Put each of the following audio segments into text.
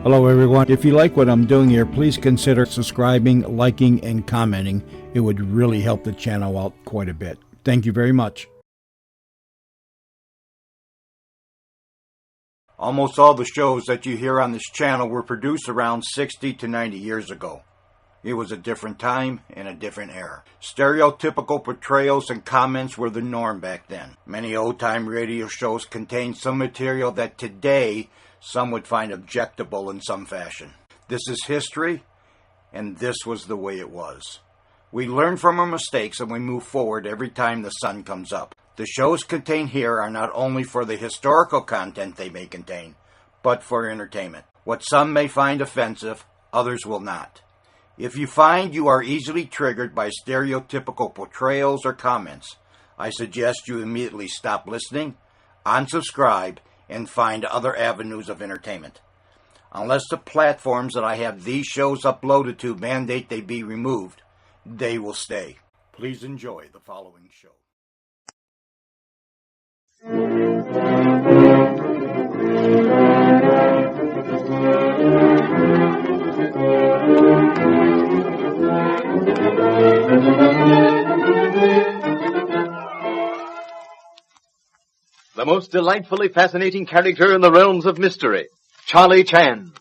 Hello everyone. If you like what I'm doing here, please consider subscribing, liking, and commenting. It would really help the channel out quite a bit. Thank you very much. Almost all the shows that you hear on this channel were produced around 60 to 90 years ago. It was a different time and a different era. Stereotypical portrayals and comments were the norm back then. Many old-time radio shows contained some material that today some would find objectable in some fashion. This is history, and this was the way it was. We learn from our mistakes and we move forward every time the sun comes up. The shows contained here are not only for the historical content they may contain, but for entertainment. What some may find offensive, others will not. If you find you are easily triggered by stereotypical portrayals or comments, I suggest you immediately stop listening, unsubscribe, and find other avenues of entertainment. Unless the platforms that I have these shows uploaded to mandate they be removed, they will stay. Please enjoy the following show. The most delightfully fascinating character in the realms of mystery, Charlie Chan.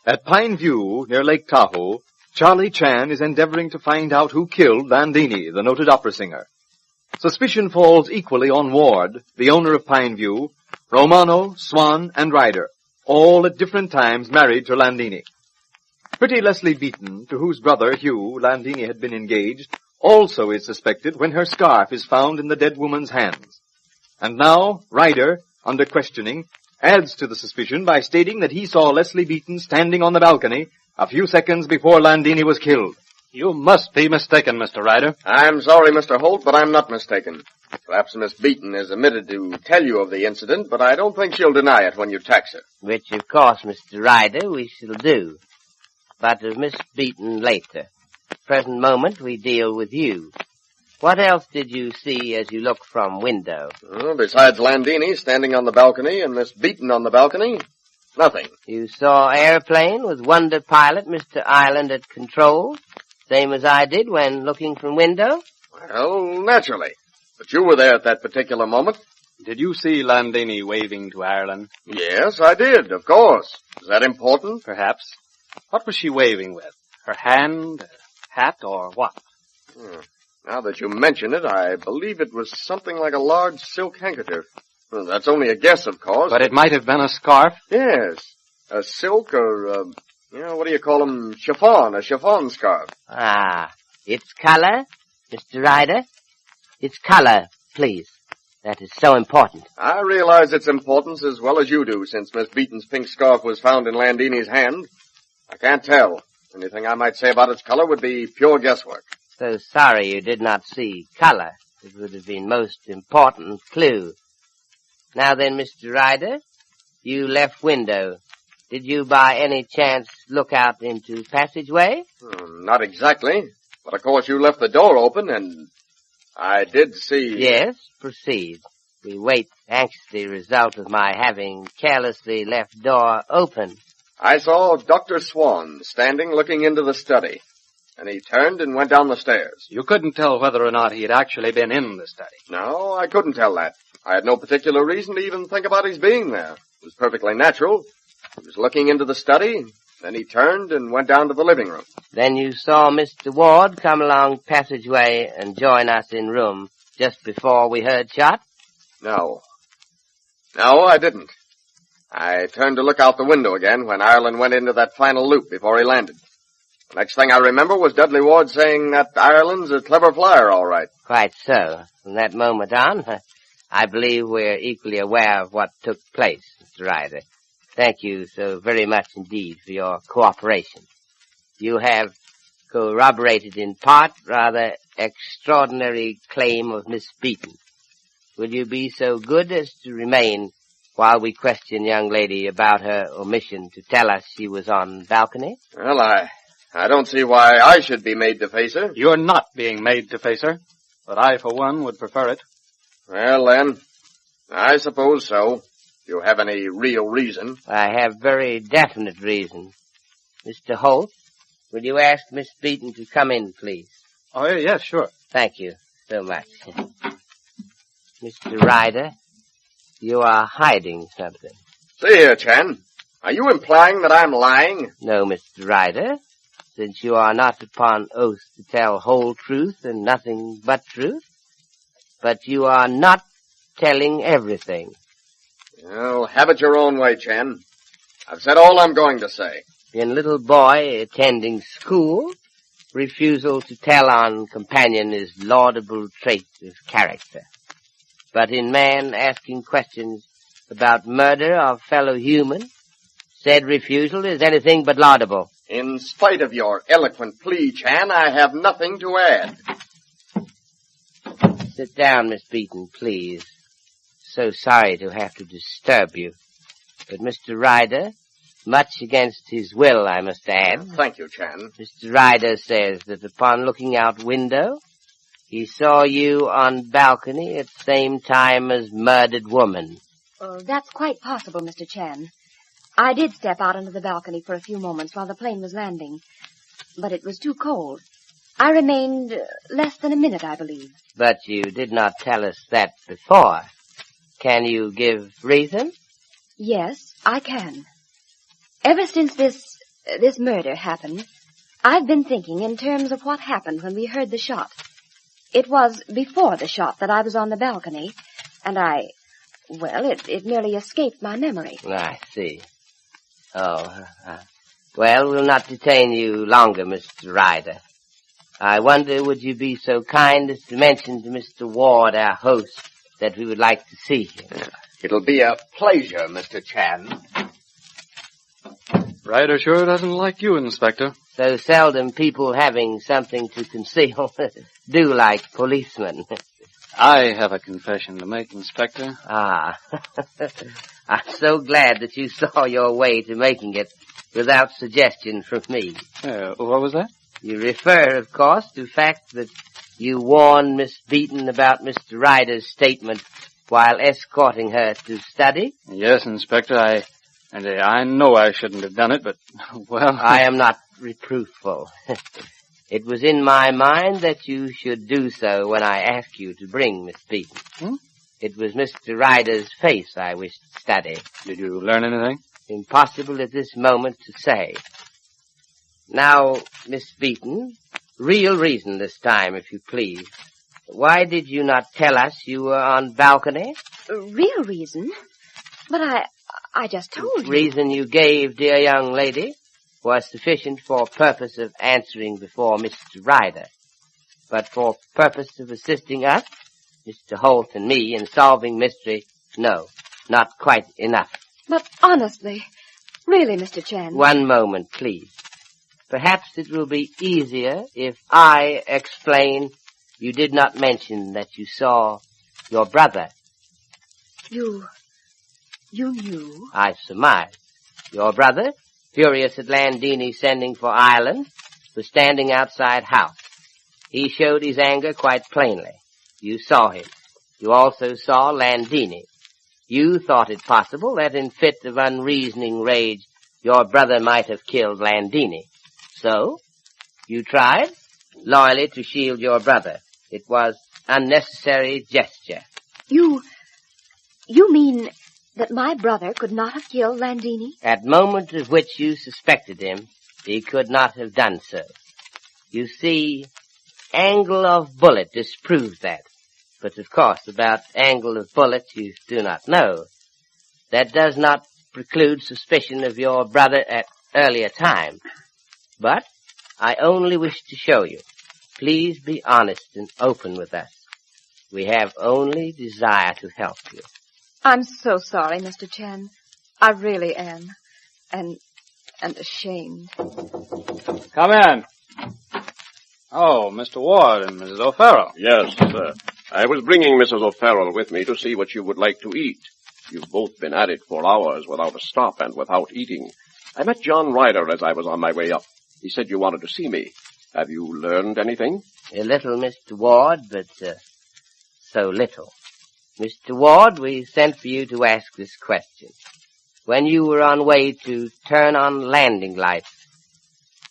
At Pine View, near Lake Tahoe, Charlie Chan is endeavoring to find out who killed Landini, the noted opera singer. Suspicion falls equally on Ward, the owner of Pine View, Romano, Swan, and Ryder, all at different times married to Landini. Pretty Leslie Beaton, to whose brother, Hugh, Landini had been engaged, also is suspected when her scarf is found in the dead woman's hands. And now, Ryder, under questioning, adds to the suspicion by stating that he saw Leslie Beaton standing on the balcony a few seconds before Landini was killed. You must be mistaken, Mr. Ryder. I'm sorry, Mr. Holt, but I'm not mistaken. Perhaps Miss Beaton has omitted to tell you of the incident, but I don't think she'll deny it when you tax her. Which, of course, Mr. Ryder, we shall do. But of Miss Beaton later. Present moment, we deal with you. What else did you see as you looked from window? Well, besides Landini standing on the balcony and Miss Beaton on the balcony, nothing. You saw airplane with wonder pilot Mr. Island at control, same as I did when looking from window? Well, naturally. But you were there at that particular moment. Did you see Landini waving to Ireland? Yes, I did, of course. Is that important? Perhaps. What was she waving with? Her hand, hat, or what? Now that you mention it, I believe it was something like a large silk handkerchief. Well, that's only a guess, of course. But it might have been a scarf? Yes. A silk or, what do you call them? Chiffon, a chiffon scarf. Ah, its color, Mr. Ryder? Its color, please. That is so important. I realize its importance as well as you do, since Miss Beaton's pink scarf was found in Landini's hand. I can't tell. Anything I might say about its color would be pure guesswork. So sorry you did not see color. It would have been most important clue. Now then, Mr. Ryder, you left window. Did you by any chance look out into passageway? Not exactly. But of course you left the door open and I did see... Yes, proceed. We wait anxiously result of my having carelessly left door open. I saw Dr. Swan standing looking into the study. and he turned and went down the stairs. You couldn't tell whether or not he had actually been in the study. No, I couldn't tell that. I had no particular reason to even think about his being there. It was perfectly natural. He was looking into the study, then he turned and went down to the living room. Then you saw Mr. Ward come along passageway and join us in room just before we heard shot? No. No, I didn't. I turned to look out the window again when Ireland went into that final loop before he landed. The next thing I remember was Dudley Ward saying that Ireland's a clever flyer, all right. Quite so. From that moment on, I believe we're equally aware of what took place, Mr. Ryder. Thank you so very much indeed for your cooperation. You have corroborated in part rather extraordinary claim of Miss Beaton. Will you be so good as to remain while we question young lady about her omission to tell us she was on balcony? Well, I don't see why I should be made to face her. You're not being made to face her, but I, for one, would prefer it. Well, then, I suppose so. If you have any real reason. I have very definite reason. Mr. Holt, will you ask Miss Beaton to come in, please? Oh, yes, sure. Thank you so much. Mr. Ryder, you are hiding something. See here, Chan. Are you implying that I'm lying? No, Mr. Ryder, since you are not upon oath to tell whole truth and nothing but truth. But you are not telling everything. Well, have it your own way, Chan. I've said all I'm going to say. In little boy attending school, refusal to tell on companion is laudable trait of character. But in man asking questions about murder of fellow human, said refusal is anything but laudable. In spite of your eloquent plea, Chan, I have nothing to add. Sit down, Miss Beaton, please. So sorry to have to disturb you. But Mr. Ryder, much against his will, I must add. Thank you, Chan. Mr. Ryder says that upon looking out window, he saw you on balcony at same time as murdered woman. Oh, that's quite possible, Mr. Chan. I did step out onto the balcony for a few moments while the plane was landing, but it was too cold. I remained less than a minute, I believe. But you did not tell us that before. Can you give reason? Yes, I can. Ever since this murder happened, I've been thinking in terms of what happened when we heard the shot. It was before the shot that I was on the balcony, and it merely escaped my memory. I see. Oh, well, we'll not detain you longer, Mr. Ryder. I wonder, would you be so kind as to mention to Mr. Ward, our host, that we would like to see him? It'll be a pleasure, Mr. Chan. Ryder sure doesn't like you, Inspector. So seldom people having something to conceal do like policemen. I have a confession to make, Inspector. Ah, I'm so glad that you saw your way to making it without suggestion from me. What was that? You refer, of course, to the fact that you warned Miss Beaton about Mr. Ryder's statement while escorting her to study? Yes, Inspector, I know I shouldn't have done it, but, well... I am not reproofful. It was in my mind that you should do so when I asked you to bring Miss Beaton. It was Mr. Ryder's face I wished to study. Did you learn anything? Impossible at this moment to say. Now, Miss Beaton, real reason this time, if you please. Why did you not tell us you were on balcony? Real reason? But I just told you. Reason you gave, dear young lady, was sufficient for purpose of answering before Mr. Ryder. But for purpose of assisting us, Mr. Holt and me, in solving mystery, no, not quite enough. But honestly, really, Mr. Chan. One moment, please. Perhaps it will be easier if I explain you did not mention that you saw your brother. You knew? I surmise. Your brother, furious at Landini sending for Ireland, was standing outside house. He showed his anger quite plainly. You saw him. You also saw Landini. You thought it possible that in fit of unreasoning rage, your brother might have killed Landini. So, You tried, loyally to shield your brother. It was unnecessary gesture. You mean that my brother could not have killed Landini? At moment at which you suspected him, he could not have done so. You see, angle of bullet disproves that. But of course, about angle of bullet you do not know. That does not preclude suspicion of your brother at earlier time. But I only wish to show you. Please be honest and open with us. We have only desire to help you. I'm so sorry, Mr. Chen. I really am. And ashamed. Come in. Oh, Mr. Ward and Mrs. O'Farrell. Yes, sir. I was bringing Mrs. O'Farrell with me to see what you would like to eat. You've both been at it for hours without a stop and without eating. I met John Ryder as I was on my way up. He said you wanted to see me. Have you learned anything? A little, Mr. Ward, but so little. Mr. Ward, we sent for you to ask this question. When you were on way to turn on landing lights,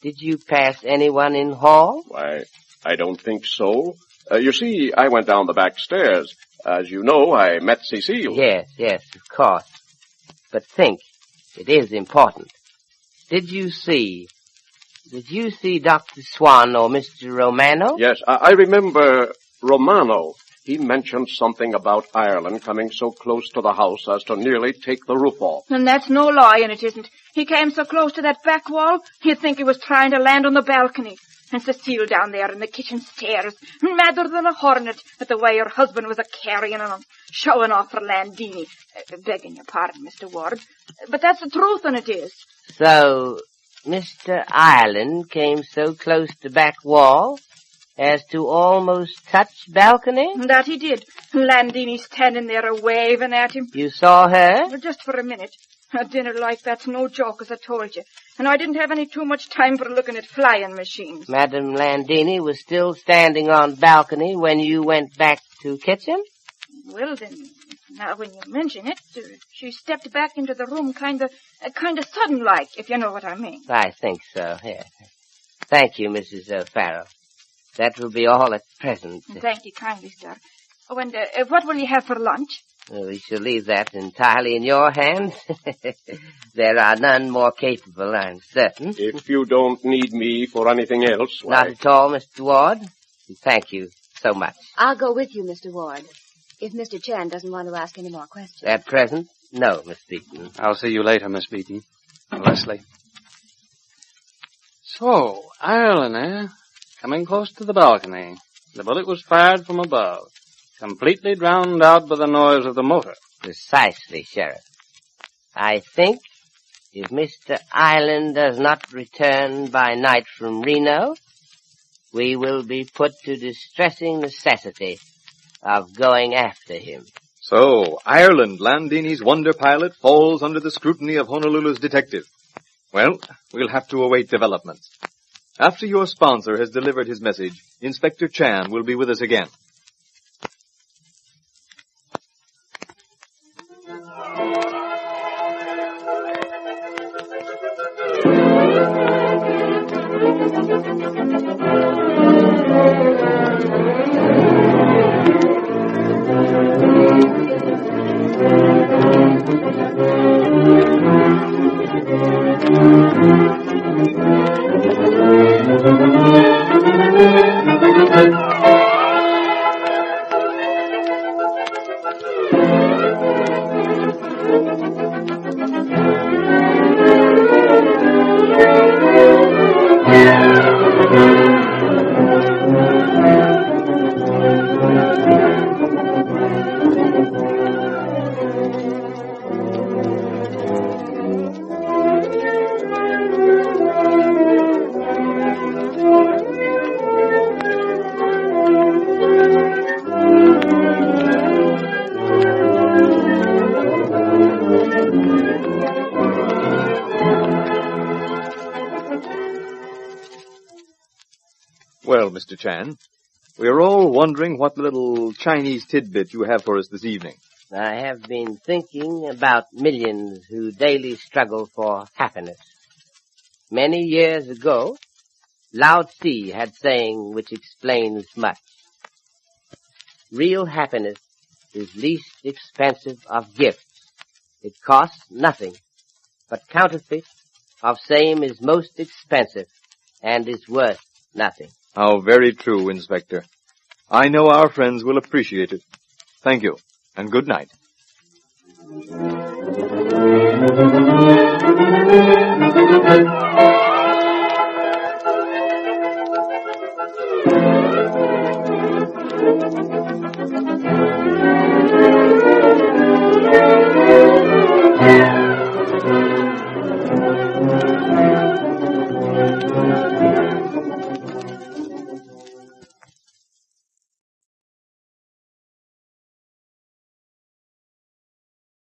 did you pass anyone in hall? Why, I don't think so. You see, I went down the back stairs. As you know, I met Cecile. Yes, of course. But think, it is important. Did you see Dr. Swan or Mr. Romano? Yes, I remember Romano. He mentioned something about Ireland coming so close to the house as to nearly take the roof off. And that's no lie, and it isn't. He came so close to that back wall, you'd think he was trying to land on the balcony. And Cecile down there in the kitchen stairs, madder than a hornet at the way her husband was a-carrying on, showing off for Landini. Begging your pardon, Mr. Ward. But that's the truth, and it is. So, Mr. Ireland came so close to back wall as to almost touch balcony? That he did. Landini standing there a-waving at him. You saw her? Well, just for a minute. A dinner like that's no joke, as I told you. And I didn't have any too much time for looking at flying machines. Madame Landini was still standing on balcony when you went back to kitchen? Well, then, now when you mention it, she stepped back into the room kind of sudden-like, if you know what I mean. I think so, yes. Thank you, Mrs. O'Farrell. That will be all at present. Thank you kindly, sir. Oh, and what will you have for lunch? We shall leave that entirely in your hands. There are none more capable, I'm certain. If you don't need me for anything else, why... Not at all, Mr. Ward. Thank you so much. I'll go with you, Mr. Ward, if Mr. Chan doesn't want to ask any more questions. At present, no, Miss Beaton. I'll see you later, Miss Beaton. Leslie. So, Ireland, eh? Coming close to the balcony. The bullet was fired from above. Completely drowned out by the noise of the motor. Precisely, Sheriff. I think if Mr. Ireland does not return by night from Reno, we will be put to distressing necessity of going after him. So, Ireland, Landini's wonder pilot, falls under the scrutiny of Honolulu's detective. Well, we'll have to await developments. After your sponsor has delivered his message, Inspector Chan will be with us again. Well, Mr. Chan, we are all wondering what little Chinese tidbit you have for us this evening. I have been thinking about millions who daily struggle for happiness. Many years ago, Lao Tzu had saying which explains much. Real happiness is least expensive of gifts. It costs nothing, but counterfeit of same is most expensive and is worth nothing. How very true, Inspector. I know our friends will appreciate it. Thank you, and good night.